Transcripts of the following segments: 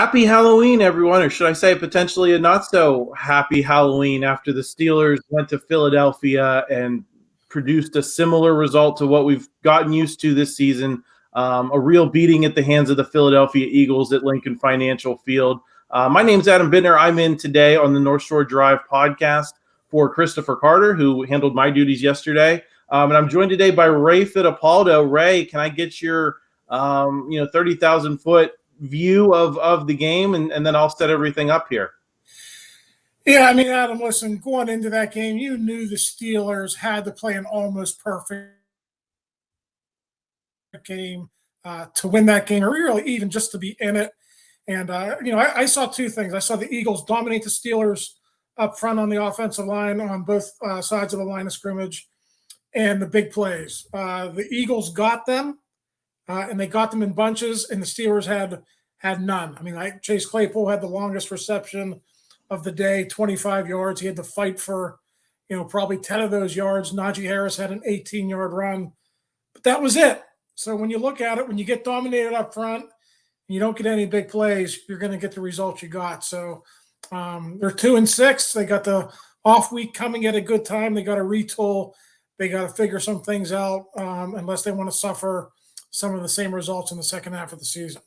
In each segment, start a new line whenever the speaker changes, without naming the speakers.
Happy Halloween, everyone, or should I say potentially a not so happy Halloween after the Steelers went to Philadelphia and produced a similar result to what we've gotten used to this season. A real beating at the hands of the Philadelphia Eagles at Lincoln Financial Field. My name's Adam Bittner. I'm in today on the North Shore Drive podcast for Christopher Carter, who handled my duties yesterday. And I'm joined today by Ray Fittipaldo. Ray, can I get your 30,000 foot view of the game, and then I'll set everything up here.
Yeah, I mean, Adam, listen, going into that game, you knew the Steelers had to play an almost perfect game to win that game, or really even just to be in it. And, I saw two things. I saw the Eagles dominate the Steelers up front on the offensive line on both sides of the line of scrimmage, and the big plays. The Eagles got them, and they got them in bunches, and the Steelers had none. I mean, Chase Claypool had the longest reception of the day, 25 yards. He had to fight for, probably 10 of those yards. Najee Harris had an 18-yard run, but that was it. So when you look at it, when you get dominated up front, and you don't get any big plays, you're going to get the results you got. So they're 2-6. They got the off week coming at a good time. They got to retool. They got to figure some things out unless they want to suffer some of the same results in the second half of the season.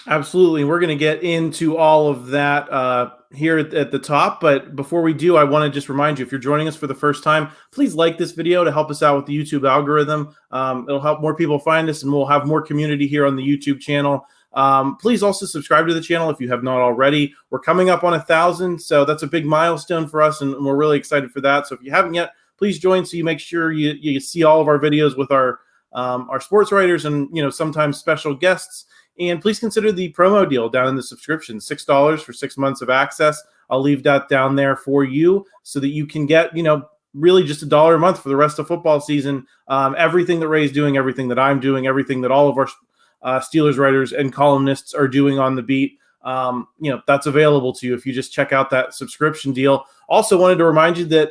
Absolutely. We're going to get into all of that here at the top. But before we do, I want to just remind you, if you're joining us for the first time, please like this video to help us out with the YouTube algorithm. It'll help more people find us, and we'll have more community here on the YouTube channel. Please also subscribe to the channel if you have not already. We're coming up on 1,000, so that's a big milestone for us, and we're really excited for that. So if you haven't yet, please join so you make sure you see all of our videos with our sports writers and sometimes special guests. And please consider the promo deal down in the subscription, $6 for 6 months of access. I'll leave that down there for you so that you can get, really just $1 a month for the rest of football season. Everything that Ray's doing, everything that I'm doing, everything that all of our Steelers writers and columnists are doing on the beat, that's available to you if you just check out that subscription deal. Also wanted to remind you that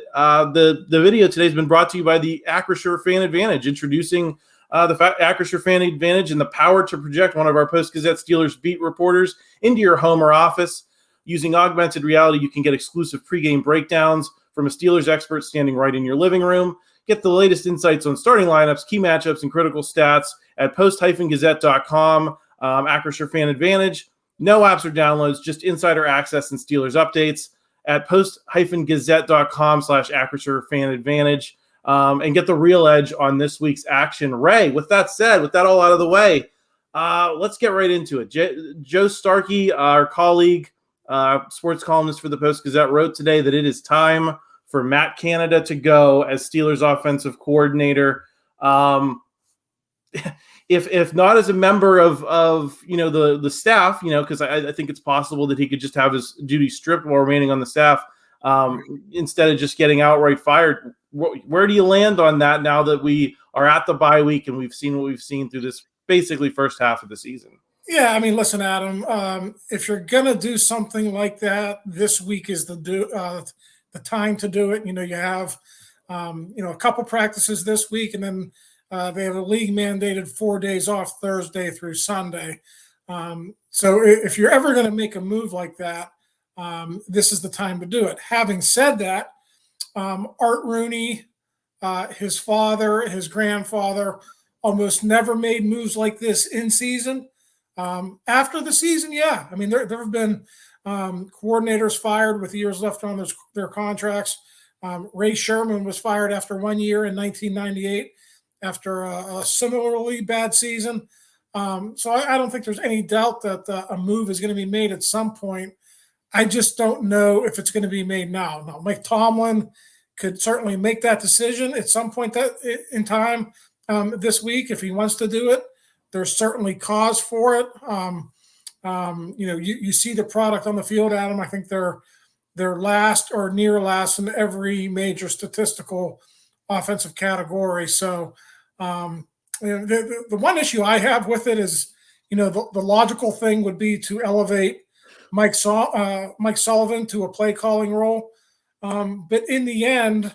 the video today has been brought to you by the Acrisure Fan Advantage, introducing the Acrisure Fan Advantage and the power to project one of our Post-Gazette Steelers beat reporters into your home or office. Using augmented reality, you can get exclusive pregame breakdowns from a Steelers expert standing right in your living room. Get the latest insights on starting lineups, key matchups, and critical stats at post-gazette.com. Acrisure Fan Advantage. No apps or downloads, just insider access and Steelers updates at post-gazette.com/Acrisure Fan Advantage. And get the real edge on this week's action. Ray, with that said, with that all out of the way, let's get right into it. Joe Starkey, our colleague, sports columnist for the Post-Gazette, wrote today that it is time for Matt Canada to go as Steelers offensive coordinator. If not as a member of the staff, because I think it's possible that he could just have his duties stripped while remaining on the staff instead of just getting outright fired. Where do you land on that now that we are at the bye week and we've seen what we've seen through this basically first half of the season?
Yeah, I mean, listen, Adam, if you're going to do something like that, this week is the time to do it. You have, a couple practices this week, and then they have a league mandated 4 days off Thursday through Sunday. So if you're ever going to make a move like that, this is the time to do it. Having said that, Art Rooney, his father, his grandfather, almost never made moves like this in season. After the season, yeah. I mean, there have been coordinators fired with years left on their contracts. Ray Sherman was fired after 1 year in 1998 after a similarly bad season. So I don't think there's any doubt that a move is going to be made at some point. I just don't know if it's going to be made now. Now, Mike Tomlin could certainly make that decision at some point in time this week if he wants to do it. There's certainly cause for it. You see the product on the field, Adam. I think they're last or near last in every major statistical offensive category. So the one issue I have with it is, the logical thing would be to elevate Mike Sullivan to a play calling role. But in the end,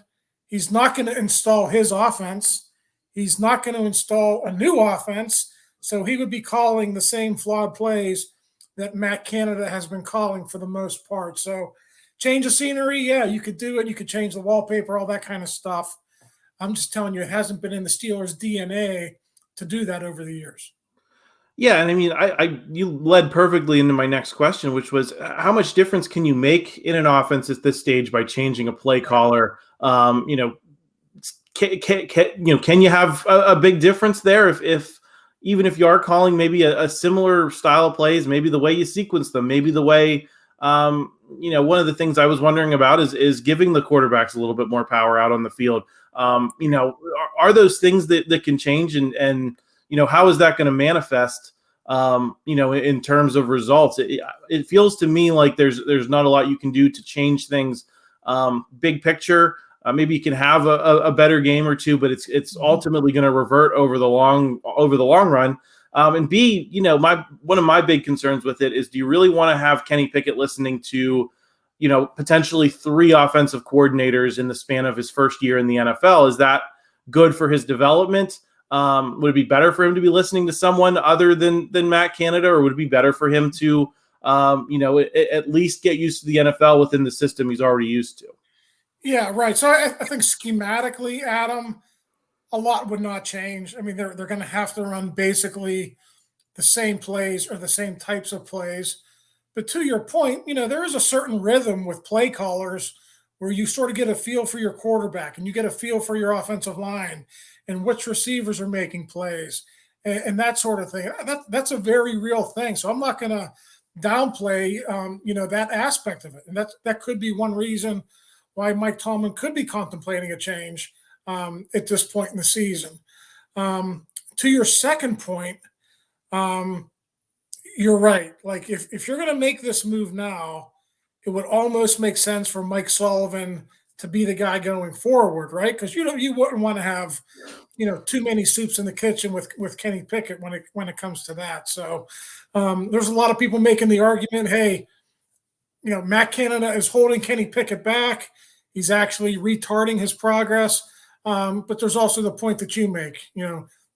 he's not going to install his offense. He's not going to install a new offense. So he would be calling the same flawed plays that Matt Canada has been calling for the most part. So change of scenery, yeah, you could do it. You could change the wallpaper, all that kind of stuff. I'm just telling you, it hasn't been in the Steelers' DNA to do that over the years.
Yeah, and I mean, you led perfectly into my next question, which was how much difference can you make in an offense at this stage by changing a play caller? Can you have a big difference there if even if you are calling maybe a similar style of plays, maybe the way you sequence them, maybe the way one of the things I was wondering about is giving the quarterbacks a little bit more power out on the field. Are those things that can change and how is that going to manifest in terms of results? It feels to me like there's not a lot you can do to change things big picture. Maybe you can have a better game or two, but it's ultimately going to revert over the long run. And B, one of my big concerns with it is, do you really want to have Kenny Pickett listening to, potentially 3 offensive coordinators in the span of his first year in the NFL? Is that good for his development? Would it be better for him to be listening to someone other than Matt Canada, or would it be better for him to, at least get used to the NFL within the system he's already used to?
Yeah, right. So I think schematically, Adam, a lot would not change. I mean, they're going to have to run basically the same plays or the same types of plays. But to your point, there is a certain rhythm with play callers where you sort of get a feel for your quarterback and you get a feel for your offensive line and which receivers are making plays and that sort of thing. That's a very real thing. So I'm not going to downplay, that aspect of it. And that could be one reason why Mike Tomlin could be contemplating a change at this point in the season. To your second point, you're right. Like if you're going to make this move now, it would almost make sense for Mike Sullivan to be the guy going forward, right? Because you wouldn't want to have too many soups in the kitchen with Kenny Pickett when it comes to that. So there's a lot of people making the argument, hey, Matt Canada is holding Kenny Pickett back. He's actually retarding his progress. But there's also the point that you make,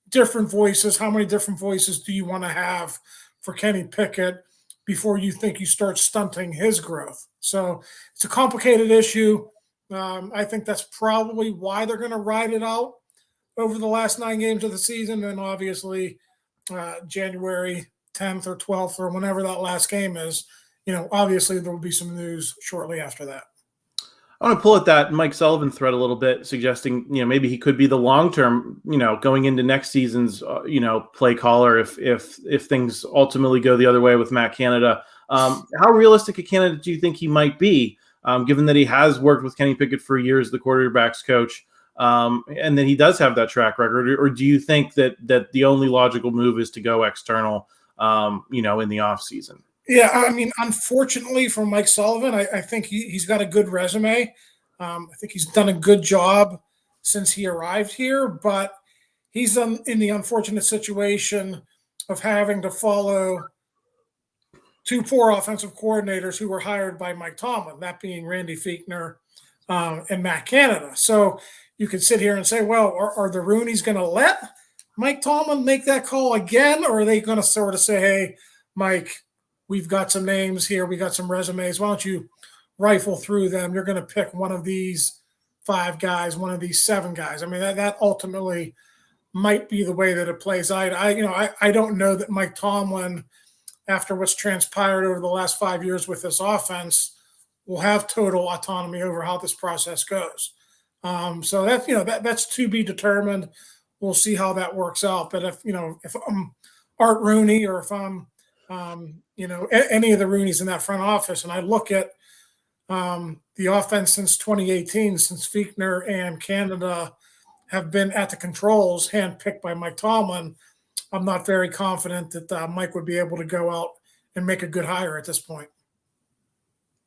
different voices. How many different voices do you want to have for Kenny Pickett before you think you start stunting his growth? So it's a complicated issue. I think that's probably why they're going to ride it out over the last 9 games of the season. And obviously January 10th or 12th or whenever that last game is, obviously there will be some news shortly after that.
I want to pull at that Mike Sullivan thread a little bit, suggesting, maybe he could be the long-term, going into next season's, play caller if things ultimately go the other way with Matt Canada. How realistic a candidate do you think he might be, given that he has worked with Kenny Pickett for years, the quarterback's coach, and that he does have that track record? Or do you think that the only logical move is to go external, in the offseason?
Yeah, I mean, unfortunately for Mike Sullivan, I think he's got a good resume. I think he's done a good job since he arrived here, but he's in the unfortunate situation of having to follow 2 poor offensive coordinators who were hired by Mike Tomlin, that being Randy Fichtner and Matt Canada. So you could sit here and say, well, are the Rooneys going to let Mike Tomlin make that call again, or are they going to sort of say, hey, Mike, we've got some names here. We got some resumes. Why don't you rifle through them? You're going to pick one of these 5 guys, one of these 7 guys. I mean, that ultimately might be the way that it plays out. I don't know that Mike Tomlin, after what's transpired over the last 5 years with this offense, will have total autonomy over how this process goes. So that's to be determined. We'll see how that works out. But if I'm Art Rooney or if I'm any of the Rooneys in that front office, and I look at the offense since 2018, since Fichtner and Canada have been at the controls, handpicked by Mike Tomlin, I'm not very confident that Mike would be able to go out and make a good hire at this point.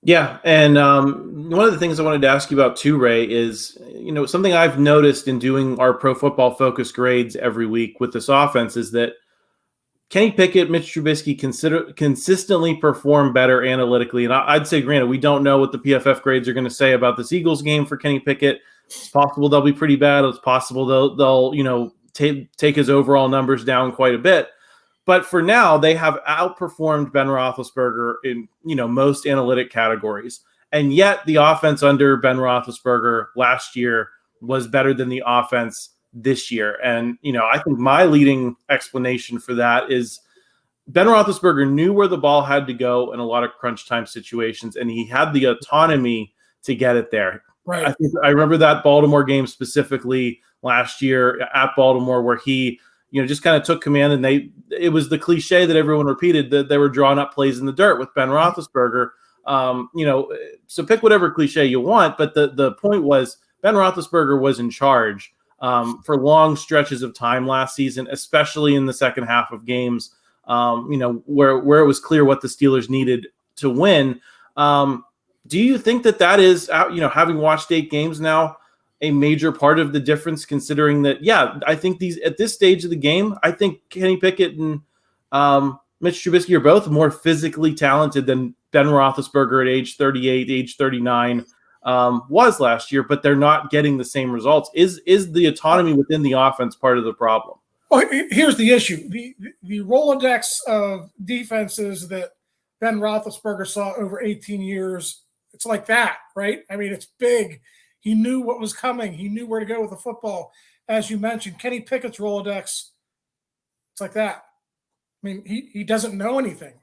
Yeah, and one of the things I wanted to ask you about too, Ray, is something I've noticed in doing our Pro Football Focus grades every week with this offense is that Kenny Pickett, Mitch Trubisky consistently perform better analytically. And I'd say, granted, we don't know what the PFF grades are going to say about this Eagles game for Kenny Pickett. It's possible they'll be pretty bad. It's possible they'll take his overall numbers down quite a bit. But for now, they have outperformed Ben Roethlisberger in, most analytic categories. And yet the offense under Ben Roethlisberger last year was better than the offense this year. And, I think my leading explanation for that is Ben Roethlisberger knew where the ball had to go in a lot of crunch time situations, and he had the autonomy to get it there.
Right.
I remember that Baltimore game specifically last year at Baltimore where he, just kind of took command, and it was the cliche that everyone repeated, that they were drawing up plays in the dirt with Ben Roethlisberger. So pick whatever cliche you want, but the point was Ben Roethlisberger was in charge for long stretches of time last season, especially in the second half of games, where it was clear what the Steelers needed to win. Do you think that is, having watched 8 games now, a major part of the difference, considering that, I think at this stage of the game, I think Kenny Pickett and Mitch Trubisky are both more physically talented than Ben Roethlisberger at age 38, age 39 was last year, but they're not getting the same results. Is the autonomy within the offense part of the problem?
Well, here's the issue. The Rolodex of defenses that Ben Roethlisberger saw over 18 years, it's like that, right? I mean, it's big. He knew what was coming. He knew where to go with the football. As you mentioned, Kenny Pickett's Rolodex, it's like that. I mean, he doesn't know anything.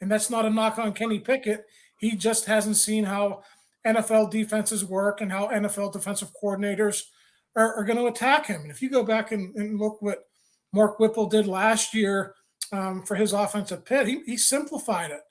And that's not a knock on Kenny Pickett. He just hasn't seen how NFL defenses work and how NFL defensive coordinators are going to attack him. And if you go back and look what Mark Whipple did last year for his offense at Pitt, he simplified it.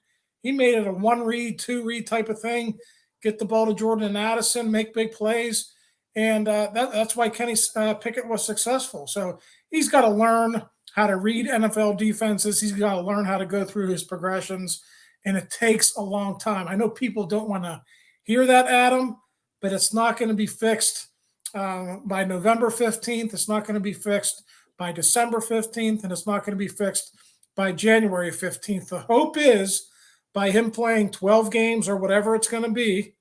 He made it a 1-read, 2-read type of thing. Get the ball to Jordan and Addison, make big plays. And that's why Kenny Pickett was successful. So he's got to learn how to read NFL defenses. He's got to learn how to go through his progressions. And it takes a long time. I know people don't want to hear that, Adam, but it's not going to be fixed by November 15th. It's not going to be fixed by December 15th. And it's not going to be fixed by January 15th. The hope is, by him playing 12 games or whatever it's going to be,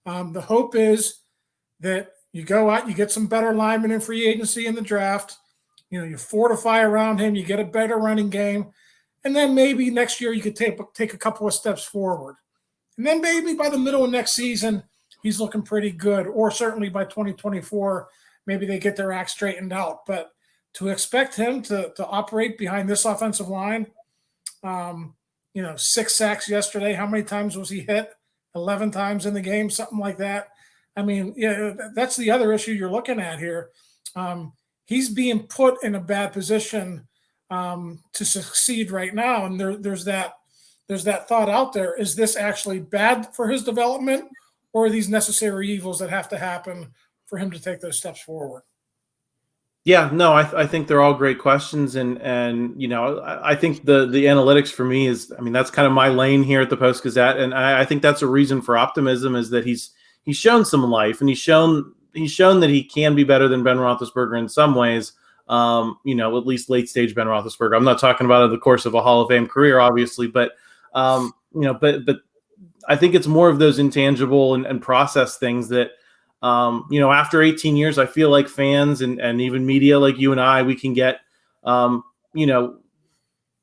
the hope is that you go out, you get some better linemen in free agency in the draft, you fortify around him, you get a better running game, and then maybe next year you could take a couple of steps forward. And then maybe by the middle of next season, he's looking pretty good, or certainly by 2024, maybe they get their act straightened out. But to expect him to operate behind this offensive line, 6 sacks yesterday. How many times was he hit? 11 times in the game, something like that. I mean, that's the other issue you're looking at here. He's being put in a bad position to succeed right now. And there's that thought out there. Is this actually bad for his development, or are these necessary evils that have to happen for him to take those steps forward?
Yeah, no, I think they're all great questions, and I think the analytics for me is, that's kind of my lane here at the Post-Gazette, and I think that's a reason for optimism, is that he's shown some life, and he's shown that he can be better than Ben Roethlisberger in some ways. At least late stage Ben Roethlisberger. I'm not talking about in the course of a Hall of Fame career, obviously, but but I think it's more of those intangible and process things that. After 18 years, I feel like fans and even media like you and I, we can get,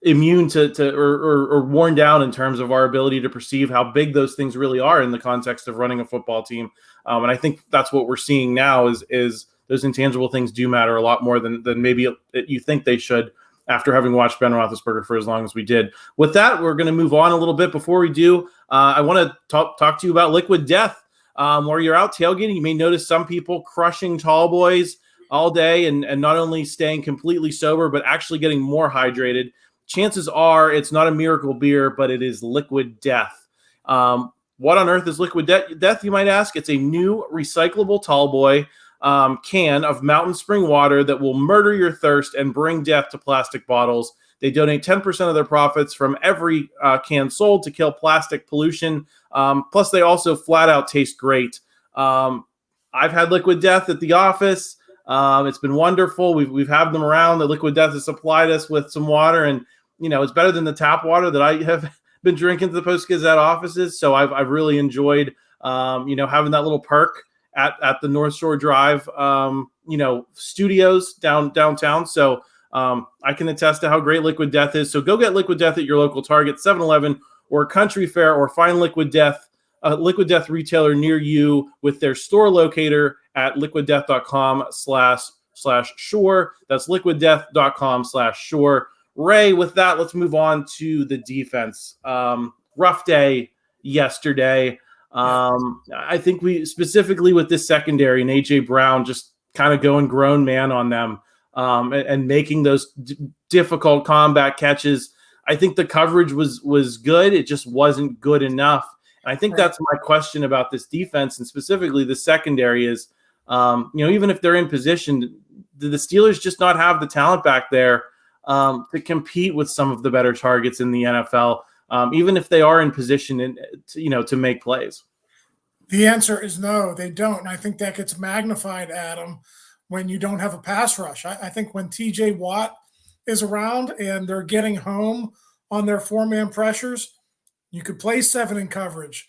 immune to or worn down in terms of our ability to perceive how big those things really are in the context of running a football team. And I think that's what we're seeing now is those intangible things do matter a lot more than maybe you think they should after having watched Ben Roethlisberger for as long as we did. With that, we're going to move on a little bit. Before we do, I want to talk to you about Liquid Death. Where you're out tailgating, you may notice some people crushing tall boys all day and not only staying completely sober, but actually getting more hydrated. Chances are it's not a miracle beer, but it is Liquid Death. What on earth is Liquid Death, you might ask? It's a new recyclable tall boy can of Mountain Spring water that will murder your thirst and bring death to plastic bottles. They donate 10% of their profits from every can sold to kill plastic pollution. Plus, they also flat out taste great. I've had Liquid Death at the office. It's been wonderful. We've had them around. The Liquid Death has supplied us with some water, and it's better than the tap water that I have been drinking to the Post-Gazette offices. So I've really enjoyed having that little perk at the North Shore Drive studios downtown. So I can attest to how great Liquid Death is. So go get Liquid Death at your local Target, 7-Eleven, or Country Fair, or find Liquid Death retailer near you with their store locator at liquiddeath.com/Shore. That's liquiddeath.com/Shore. Ray, with that, let's move on to the defense. Rough day yesterday. I think we specifically with this secondary and A.J. Brown just kind of going grown man on them and making those difficult combat catches. I think the coverage was good. It just wasn't good enough. And I think that's my question about this defense and specifically the secondary is, even if they're in position, do the Steelers just not have the talent back there to compete with some of the better targets in the NFL, even if they are in position to make plays?
The answer is no, they don't. And I think that gets magnified, Adam, when you don't have a pass rush. I think when TJ Watt is around and they're getting home on their four-man pressures, you could play 7 in coverage.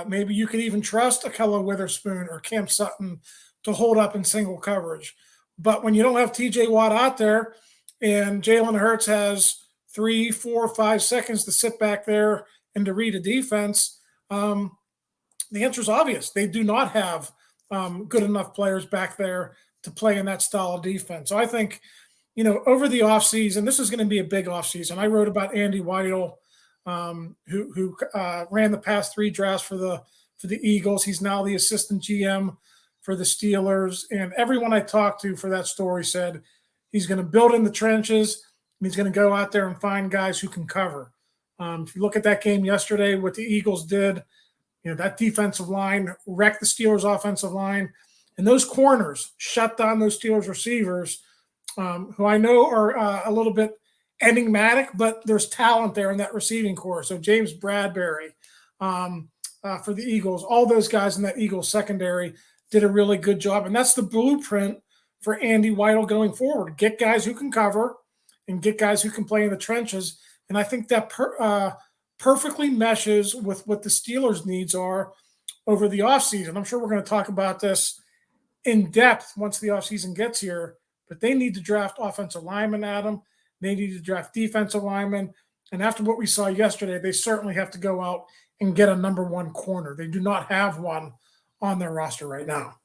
Maybe you could even trust Ahkello Witherspoon or Cam Sutton to hold up in single coverage. But when you don't have TJ Watt out there and Jalen Hurts has 3, 4, 5 seconds to sit back there and to read a defense, the answer is obvious. They do not have good enough players back there to play in that style of defense. So I think, over the offseason, this is going to be a big offseason. I wrote about Andy Weidel, who ran the past 3 drafts for the Eagles. He's now the assistant GM for the Steelers. And everyone I talked to for that story said he's going to build in the trenches and he's going to go out there and find guys who can cover. If you look at that game yesterday, what the Eagles did, that defensive line wrecked the Steelers' offensive line. And those corners shut down those Steelers receivers, who I know are a little bit enigmatic, but there's talent there in that receiving core. So James Bradbury for the Eagles, all those guys in that Eagles secondary did a really good job. And that's the blueprint for Andy Weidel going forward. Get guys who can cover and get guys who can play in the trenches. And I think that perfectly meshes with what the Steelers' needs are over the offseason. I'm sure we're going to talk about this in depth once the offseason gets here, but they need to draft offensive linemen, Adam. They need to draft defensive linemen. And after what we saw yesterday, they certainly have to go out and get a number 1 corner. They do not have one on their roster right now.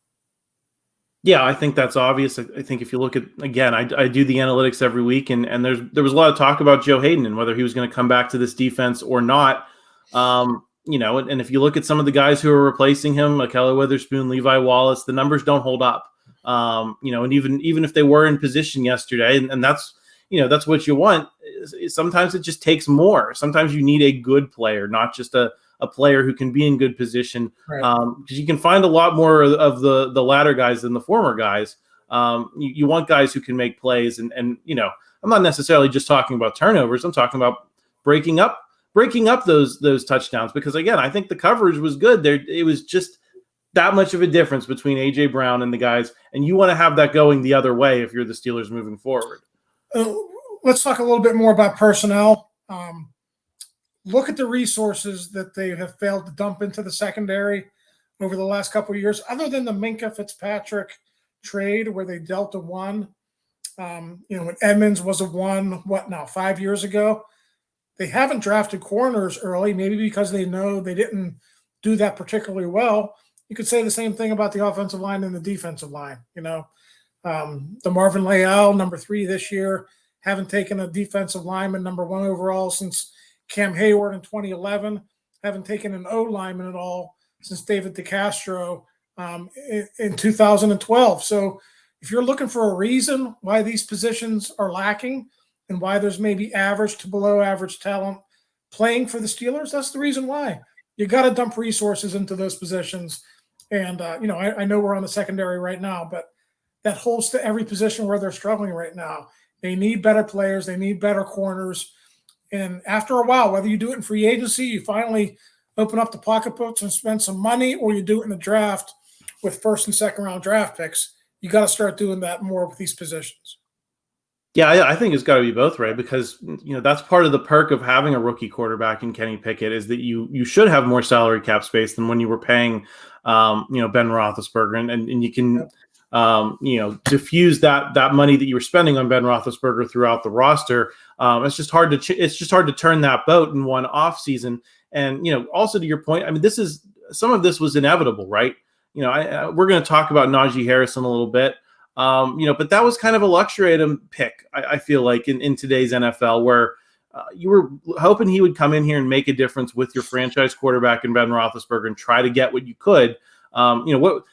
Yeah, I think that's obvious. I think if you look at, again, I do the analytics every week, and there was a lot of talk about Joe Hayden and whether he was going to come back to this defense or not. And if you look at some of the guys who are replacing him, Ahkello Witherspoon, Levi Wallace, the numbers don't hold up. And even if they were in position yesterday, and that's what you want. Sometimes it just takes more. Sometimes you need a good player, not just a player who can be in good position.
Right.
Because you can find a lot more of the latter guys than the former guys. You want guys who can make plays, and I'm not necessarily just talking about turnovers. I'm talking about breaking up those touchdowns, because again, I think the coverage was good. It was just that much of a difference between A.J. Brown and the guys, and you want to have that going the other way if you're the Steelers moving forward.
Let's talk a little bit more about personnel. Look at the resources that they have failed to dump into the secondary over the last couple of years, other than the Minkah Fitzpatrick trade where they dealt a 1. When Edmonds was a 1, 5 years ago? They haven't drafted corners early, maybe because they know they didn't do that particularly well. You could say the same thing about the offensive line and the defensive line. The Marvin Leal, number 3 this year, haven't taken a defensive lineman number 1 overall since Cam Hayward in 2011. Haven't taken an O lineman at all since David DeCastro in 2012. So if you're looking for a reason why these positions are lacking and why there's maybe average to below average talent playing for the Steelers, that's the reason why. You got to dump resources into those positions. And, I know we're on the secondary right now, but that holds to every position where they're struggling right now. They need better players. They need better corners. And after a while, whether you do it in free agency, you finally open up the pocketbooks and spend some money, or you do it in the draft with 1st and 2nd round draft picks, you got to start doing that more with these positions.
Yeah, I think it's got to be both, right? Because that's part of the perk of having a rookie quarterback in Kenny Pickett is that you should have more salary cap space than when you were paying, Ben Roethlisberger, and you can,
Yep.
diffuse that money that you were spending on Ben Roethlisberger throughout the roster. It's just hard to turn that boat in one off season. And also to your point, I mean, some of this was inevitable, right? We're going to talk about Najee Harris in a little bit. But that was kind of a luxury item pick, I feel like, in today's NFL, where you were hoping he would come in here and make a difference with your franchise quarterback in Ben Roethlisberger and try to get what you could.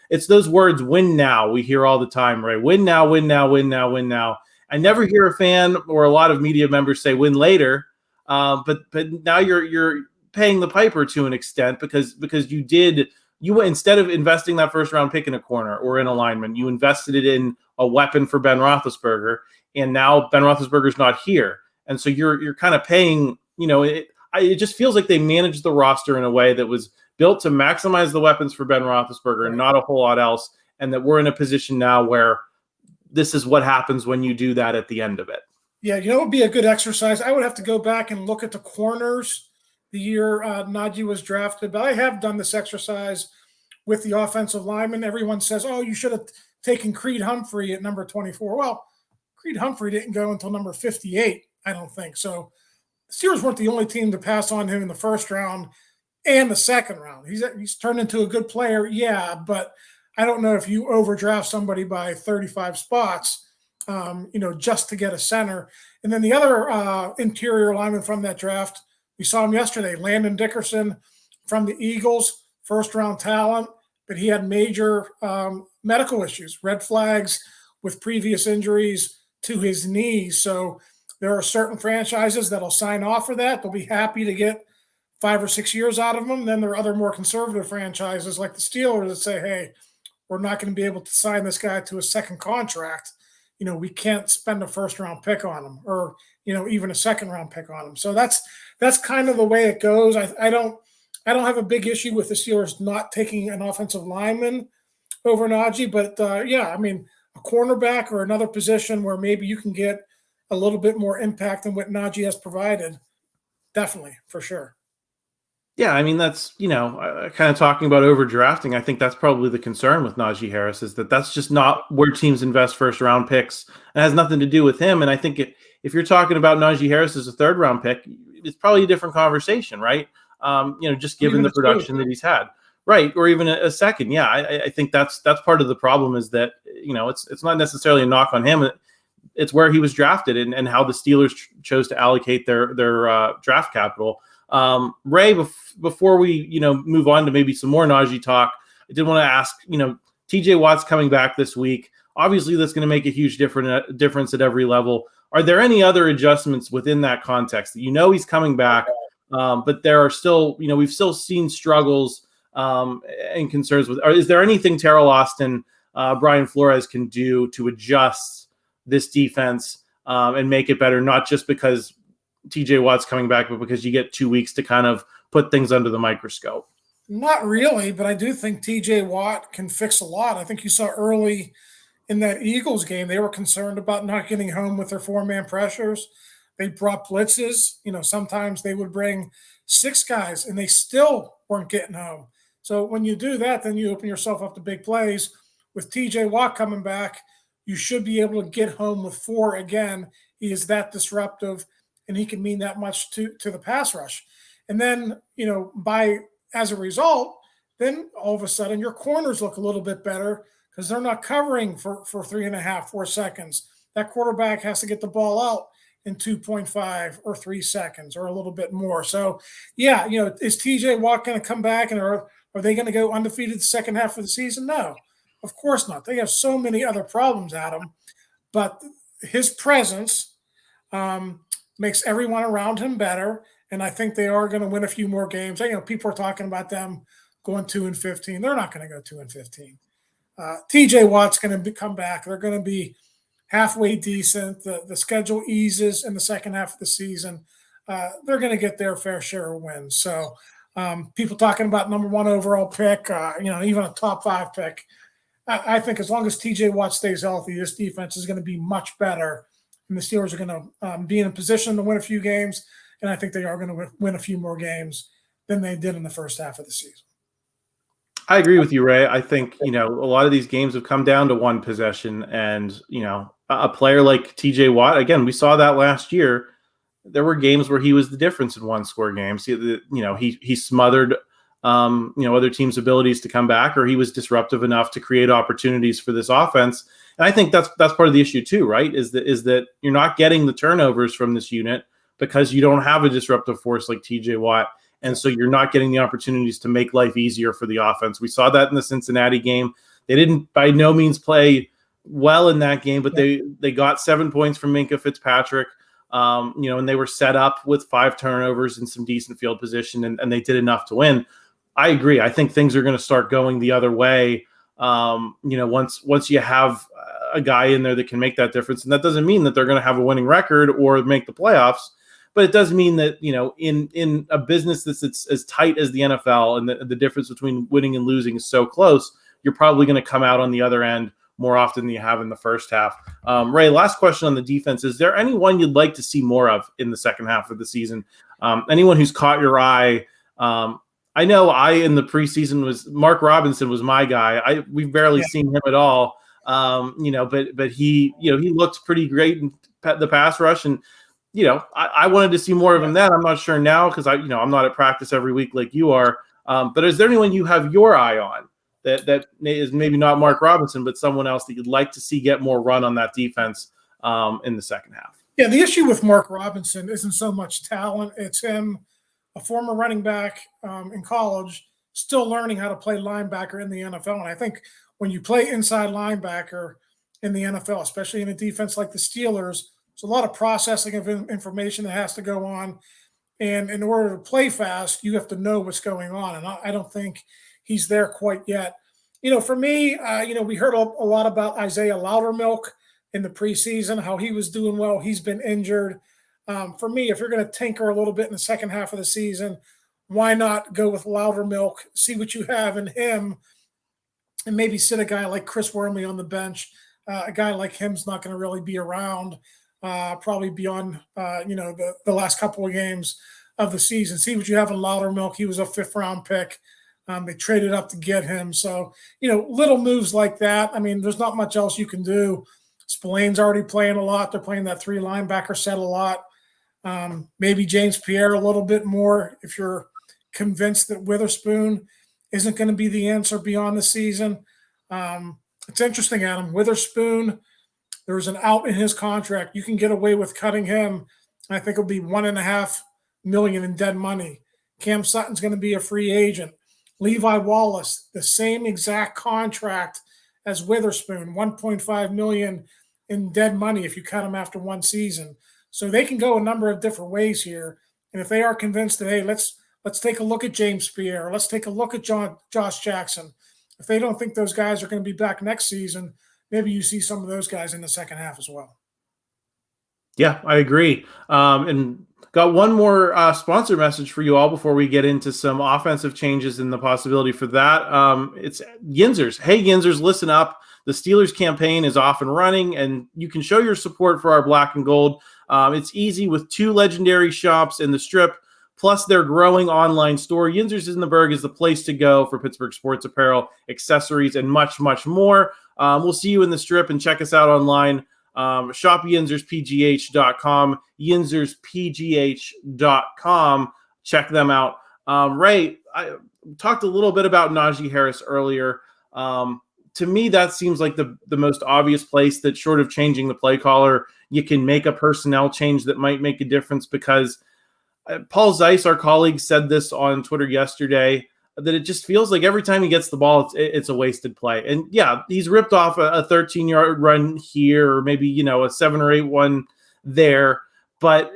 It's those words, win now, we hear all the time, right? Win now, win now, win now, win now. I never hear a fan or a lot of media members say win later. But now you're paying the piper to an extent because you instead of investing that first round pick in a corner or in a lineman, you invested it in a weapon for Ben Roethlisberger, and now Ben Roethlisberger's not here, and so you're kind of paying. It just feels like they managed the roster in a way that was built to maximize the weapons for Ben Roethlisberger and not a whole lot else, and that we're in a position now where this is what happens when you do that at the end of it.
Yeah, it would be a good exercise. I would have to go back and look at the corners the year Najee was drafted, but I have done this exercise with the offensive lineman. Everyone says, oh, you should have taken Creed Humphrey at number 24. Well, Creed Humphrey didn't go until number 58, I don't think. So the Steelers weren't the only team to pass on him in the first round and the second round. He's turned into a good player, yeah, but I don't know if you overdraft somebody by 35 spots, just to get a center. And then the other interior lineman from that draft, we saw him yesterday, Landon Dickerson from the Eagles, first-round talent, but he had major medical issues, red flags with previous injuries to his knees. So there are certain franchises that'll sign off for that. They'll be happy to get 5 or 6 years out of him. Then there are other more conservative franchises like the Steelers that say, hey, we're not going to be able to sign this guy to a second contract. We can't spend a first-round pick on him or, even a second-round pick on him. So that's kind of the way it goes. I don't have a big issue with the Steelers not taking an offensive lineman over Najee, but a cornerback or another position where maybe you can get a little bit more impact than what Najee has provided, definitely, for sure.
Yeah, I mean, that's, kind of talking about overdrafting. I think that's probably the concern with Najee Harris is that's just not where teams invest first-round picks. It has nothing to do with him. And I think if you're talking about Najee Harris as a third-round pick, it's probably a different conversation, right? Just given the production that he's had. Right, or even a second. Yeah, I think that's part of the problem is that, it's not necessarily a knock on him. It's where he was drafted and how the Steelers chose to allocate their draft capital. Ray, before we move on to maybe some more Najee talk, I did want to ask, TJ Watt's coming back this week. Obviously, that's going to make a huge difference at every level. Are there any other adjustments within that context that he's coming back, but there are still, we've still seen struggles and concerns with? Is there anything Terrell Austin, Brian Flores can do to adjust this defense and make it better, not just because TJ Watt's coming back, but because you get 2 weeks to kind of put things under the microscope?
Not really, but I do think TJ Watt can fix a lot. I think you saw early in that Eagles game, they were concerned about not getting home with their 4-man pressures. They brought blitzes. Sometimes they would bring 6 guys and they still weren't getting home. So when you do that, then you open yourself up to big plays. With TJ Watt coming back, you should be able to get home with 4 again. He is that disruptive, and he can mean that much to the pass rush. And then, as a result, then all of a sudden your corners look a little bit better because they're not covering for 3.5, 4 seconds. That quarterback has to get the ball out in 2.5 or 3 seconds or a little bit more. So, yeah, is TJ Watt going to come back and are they going to go undefeated the second half of the season? No, of course not. They have so many other problems, Adam. But his presence makes everyone around him better, and I think they are going to win a few more games. People are talking about them going 2-15. They're not going to go 2-15. TJ Watt's going to come back. They're going to be halfway decent. The schedule eases in the second half of the season. They're going to get their fair share of wins. So people talking about number 1 overall pick, even a top 5 pick. I think as long as TJ Watt stays healthy, this defense is going to be much better and the Steelers are going to be in a position to win a few games, and I think they are going to win a few more games than they did in the first half of the season.
I agree with you, Ray. I think, a lot of these games have come down to one possession, and, a player like TJ Watt, again, we saw that last year. There were games where he was the difference in one-score games. He smothered, other teams' abilities to come back, or he was disruptive enough to create opportunities for this offense. And I think that's part of the issue too, right? Is that you're not getting the turnovers from this unit because you don't have a disruptive force like TJ Watt. And so you're not getting the opportunities to make life easier for the offense. We saw that in the Cincinnati game. They didn't by no means play well in that game, but they got 7 points from Minkah Fitzpatrick. And they were set up with 5 turnovers and some decent field position, and they did enough to win. I agree. I think things are going to start going the other way. Once you have a guy in there that can make that difference, and that doesn't mean that they're going to have a winning record or make the playoffs. But it does mean that, in a business that's as tight as the NFL, and the difference between winning and losing is so close, you're probably going to come out on the other end more often than you have in the first half. Ray, last question on the defense. Is there anyone you'd like to see more of in the second half of the season? Anyone who's caught your eye? I know in the preseason was Mark Robinson was my guy. We've barely seen him at all. But he looked pretty great in the pass rush, and I wanted to see more of him then. I'm not sure now because I'm not at practice every week like you are. But is there anyone you have your eye on that is maybe not Mark Robinson, but someone else that you'd like to see get more run on that defense in the second half?
Yeah, the issue with Mark Robinson isn't so much talent. It's him, a former running back in college, still learning how to play linebacker in the NFL. And I think when you play inside linebacker in the NFL, especially in a defense like the Steelers, there's a lot of processing of information that has to go on. And in order to play fast, you have to know what's going on. And I don't think he's there quite yet. For me, we heard a lot about Isaiah Loudermilk in the preseason, how he was doing well. He's been injured. For me, if you're going to tinker a little bit in the second half of the season, why not go with Loudermilk, see what you have in him, and maybe sit a guy like Chris Wormley on the bench. A guy like him's not going to really be around probably beyond, the last couple of games of the season. See what you have in Loudermilk. He was a 5th-round pick. They traded up to get him. So, little moves like that. I mean, there's not much else you can do. Spillane's already playing a lot. They're playing that 3 linebacker set a lot. Maybe James Pierre a little bit more if you're convinced that Witherspoon isn't going to be the answer beyond the season. It's interesting, Adam. Witherspoon, there was an out in his contract. You can get away with cutting him. I think it'll be $1.5 million in dead money. Cam Sutton's going to be a free agent. Levi Wallace, the same exact contract as Witherspoon, $1.5 million in dead money if you cut him after one season. So they can go a number of different ways here. And if they are convinced that, hey, let's take a look at James Pierre, let's take a look at Josh Jackson. If they don't think those guys are going to be back next season, maybe you see some of those guys in the second half as well.
Yeah, I agree. And got one more sponsor message for you all before we get into some offensive changes and the possibility for that. It's Yinzers. Hey, Yinzers, listen up. The Steelers campaign is off and running, and you can show your support for our black and gold. It's easy with 2 legendary shops in the Strip, plus their growing online store. Yinzers in the Berg is the place to go for Pittsburgh sports apparel, accessories, and much, much more. We'll see you in the Strip, and check us out online. Shop YinzersPGH.com, YinzersPGH.com. Check them out. Ray, I talked a little bit about Najee Harris earlier. To me, that seems like the most obvious place that, short of changing the play caller, you can make a personnel change that might make a difference, because Paul Zeiss, our colleague, said this on Twitter yesterday, that it just feels like every time he gets the ball, it's a wasted play. And yeah, he's ripped off a 13-yard run here, or maybe, a 7 or 8 one there. But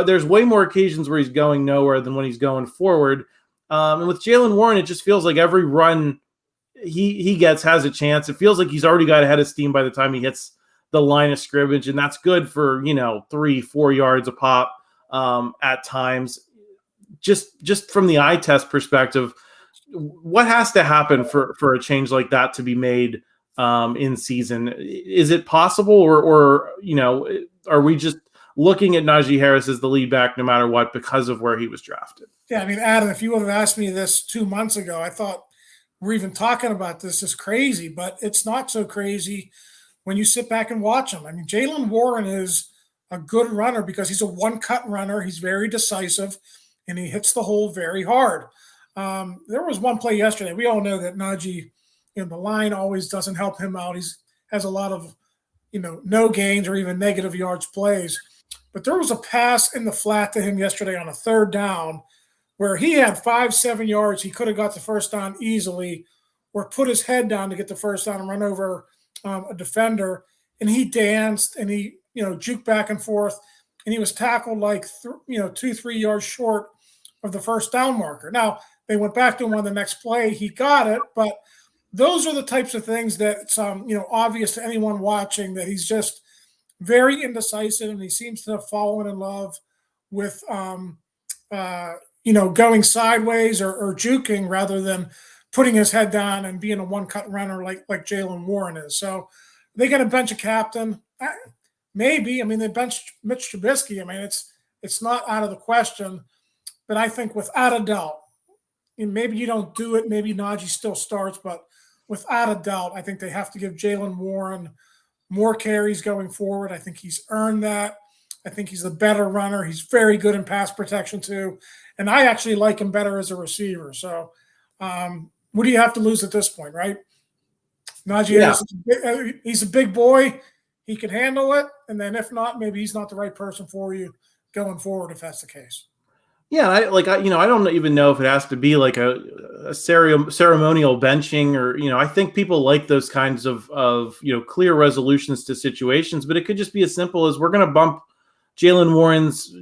there's way more occasions where he's going nowhere than when he's going forward. And with Jaylen Warren, it just feels like every run he gets has a chance. It feels like he's already got ahead of steam by the time he hits the line of scrimmage, and that's good for 3-4 yards a pop at times. Just from the eye test perspective, what has to happen for a change like that to be made in season. Is it possible, or are we just looking at Najee Harris as the lead back no matter what because of where he was drafted?
Yeah, I mean, Adam, if you would have asked me this 2 months ago, I thought we're even talking about this is crazy, but it's not so crazy when you sit back and watch him. I mean, Jaylen Warren is a good runner because he's a one-cut runner. He's very decisive, and he hits the hole very hard. There was one play yesterday. We all know that Najee, the line always doesn't help him out. He's has a lot of, no gains or even negative yards plays. But there was a pass in the flat to him yesterday on a third down where he had 5-7 yards. He could have got the first down easily or put his head down to get the first down and run over a defender. And he danced and he, juked back and forth. And he was tackled like, 2-3 yards short of the first down marker. Now, they went back to him on the next play. He got it, but those are the types of things that it's, obvious to anyone watching that he's just very indecisive, and he seems to have fallen in love with, going sideways or juking rather than putting his head down and being a one-cut runner like Jaylen Warren is. So they got to bench a captain. Maybe. I mean, they benched Mitch Trubisky. I mean, it's not out of the question, but I think without a doubt, maybe you don't do it. Maybe Najee still starts, but without a doubt, I think they have to give Jaylen Warren more carries going forward. I think he's earned that. I think he's the better runner. He's very good in pass protection too. And I actually like him better as a receiver. So what do you have to lose at this point, right? Najee Harris, he's a big boy. He can handle it. And then if not, maybe he's not the right person for you going forward if that's the case.
Yeah, I don't even know if it has to be like a ceremonial benching or, I think people like those kinds of clear resolutions to situations, but it could just be as simple as we're going to bump Jaylen Warren's,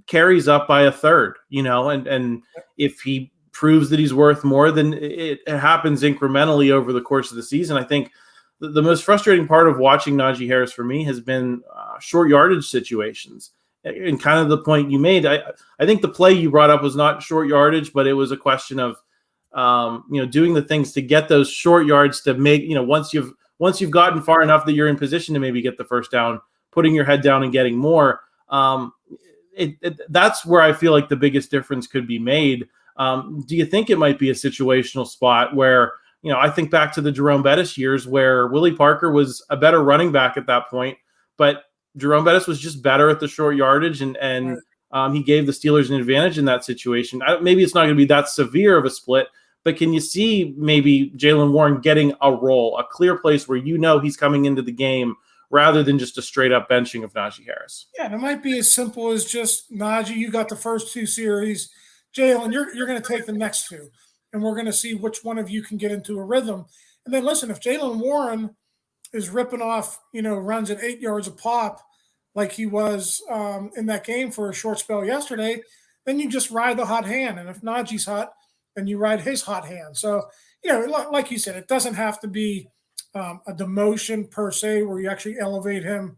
carries up by a third, and if he proves that he's worth more, then it happens incrementally over the course of the season. I think the most frustrating part of watching Najee Harris for me has been short yardage situations. And kind of the point you made, I think the play you brought up was not short yardage, but it was a question of, doing the things to get those short yards to make, once you've gotten far enough that you're in position to maybe get the first down, putting your head down and getting more. That's where I feel like the biggest difference could be made. Do you think it might be a situational spot where, I think back to the Jerome Bettis years where Willie Parker was a better running back at that point, but Jerome Bettis was just better at the short yardage, and he gave the Steelers an advantage in that situation. Maybe it's not going to be that severe of a split, but can you see maybe Jaylen Warren getting a role, a clear place where he's coming into the game rather than just a straight-up benching of Najee Harris?
Yeah, and it might be as simple as just, Najee, you got the first 2 series. Jaylen, you're going to take the next 2, and we're going to see which one of you can get into a rhythm. And then listen, if Jaylen Warren is ripping off, runs at 8 yards a pop like he was in that game for a short spell yesterday, then you just ride the hot hand. And if Najee's hot, then you ride his hot hand. So, like you said, it doesn't have to be a demotion per se where you actually elevate him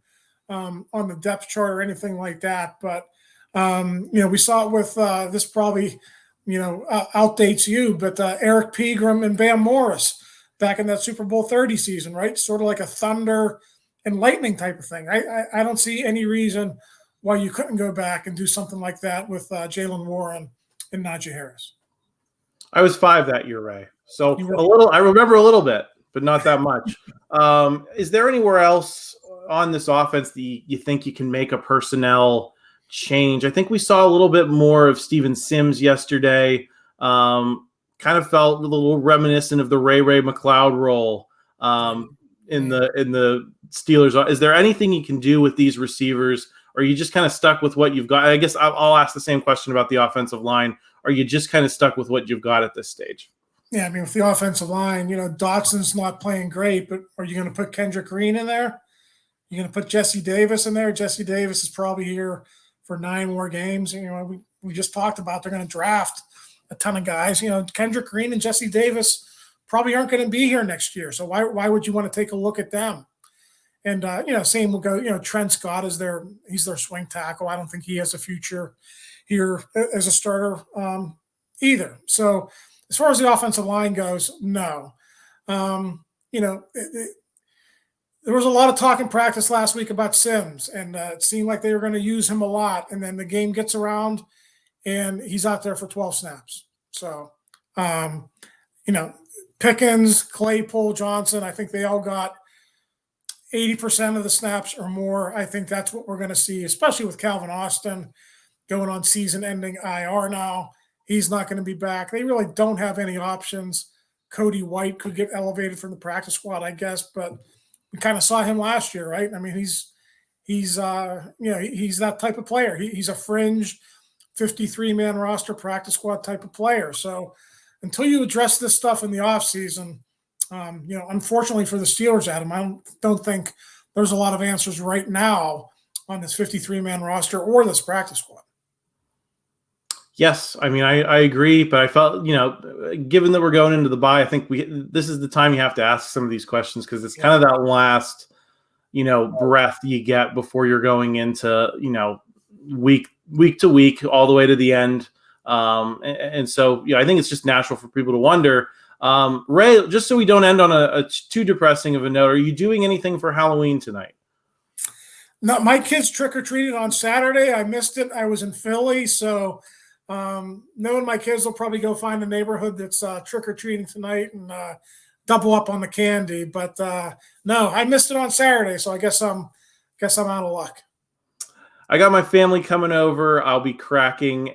on the depth chart or anything like that. But, we saw it with this probably, outdates you, but Eric Pegram and Bam Morris back in that Super Bowl 30 season, right? Sort of like a thunder and lightning type of thing. I don't see any reason why you couldn't go back and do something like that with Jaylen Warren and Najee Harris.
I was 5 that year, Ray. So I remember a little bit, but not that much. Is there anywhere else on this offense that you think you can make a personnel change? I think we saw a little bit more of Steven Sims yesterday. Kind of felt a little reminiscent of the Ray McLeod role in the Steelers. Is there anything you can do with these receivers, or are you just kind of stuck with what you've got? I guess I'll ask the same question about the offensive line. Are you just kind of stuck with what you've got at this stage?
Yeah, I mean, with the offensive line, Dotson's not playing great, but are you going to put Kendrick Green in there? You're going to put Jesse Davis in there? Jesse Davis is probably here for 9 more games. We just talked about they're going to draft a ton of guys. Kendrick Green and Jesse Davis probably aren't going to be here next year. So why would you want to take a look at them? And, same will go, Trent Scott he's their swing tackle. I don't think he has a future here as a starter either. So as far as the offensive line goes, no. there was a lot of talk in practice last week about Sims, and it seemed like they were going to use him a lot. And then the game gets around, and he's out there for 12 snaps. So, Pickens, Claypool, Johnson, I think they all got 80% of the snaps or more. I think that's what we're going to see, especially with Calvin Austin going on season-ending IR now. He's not going to be back. They really don't have any options. Cody White could get elevated from the practice squad, I guess, but we kind of saw him last year, right? I mean, he's that type of player. He's a fringe 53-man roster practice squad type of player. So until you address this stuff in the offseason, unfortunately for the Steelers, Adam, I don't think there's a lot of answers right now on this 53-man roster or this practice squad.
Yes, I mean, I agree, but I felt, given that we're going into the bye, I think this is the time you have to ask some of these questions, because it's kind of that last, breath you get before you're going into, week to week, all the way to the end. And so, I think it's just natural for people to wonder. Ray, just so we don't end on a too depressing of a note, are you doing anything for Halloween tonight?
No, my kids trick-or-treated on Saturday. I missed it. I was in Philly, so knowing my kids will probably go find a neighborhood that's trick-or-treating tonight and double up on the candy. But no, I missed it on Saturday, so I guess I'm out of luck.
I got my family coming over. I'll be cracking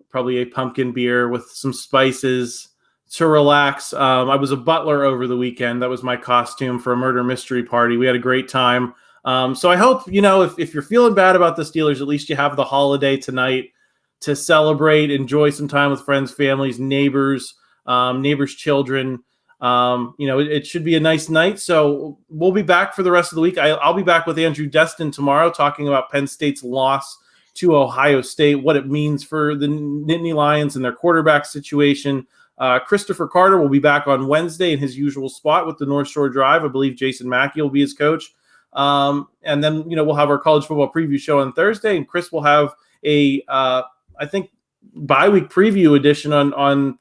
probably a pumpkin beer with some spices to relax. I was a butler over the weekend. That was my costume for a murder mystery party. We had a great time. So I hope, if you're feeling bad about the Steelers, at least you have the holiday tonight to celebrate, enjoy some time with friends, families, neighbors, children. It should be a nice night. So we'll be back for the rest of the week. I'll be back with Andrew Destin tomorrow talking about Penn State's loss to Ohio State, what it means for the Nittany Lions and their quarterback situation. Christopher Carter will be back on Wednesday in his usual spot with the North Shore Drive. I believe Jason Mackey will be his coach. And then, we'll have our college football preview show on Thursday, and Chris will have I think bye-week preview edition on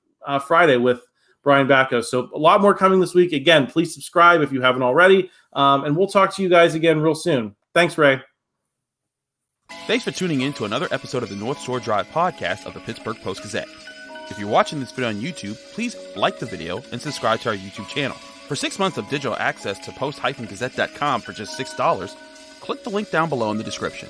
Friday with Brian Bacco. So a lot more coming this week. Again, please subscribe if you haven't already. And we'll talk to you guys again real soon. Thanks, Ray.
Thanks for tuning in to another episode of the North Shore Drive podcast of the Pittsburgh Post-Gazette. If you're watching this video on YouTube, please like the video and subscribe to our YouTube channel. For 6 months of digital access to post-gazette.com for just $6, click the link down below in the description.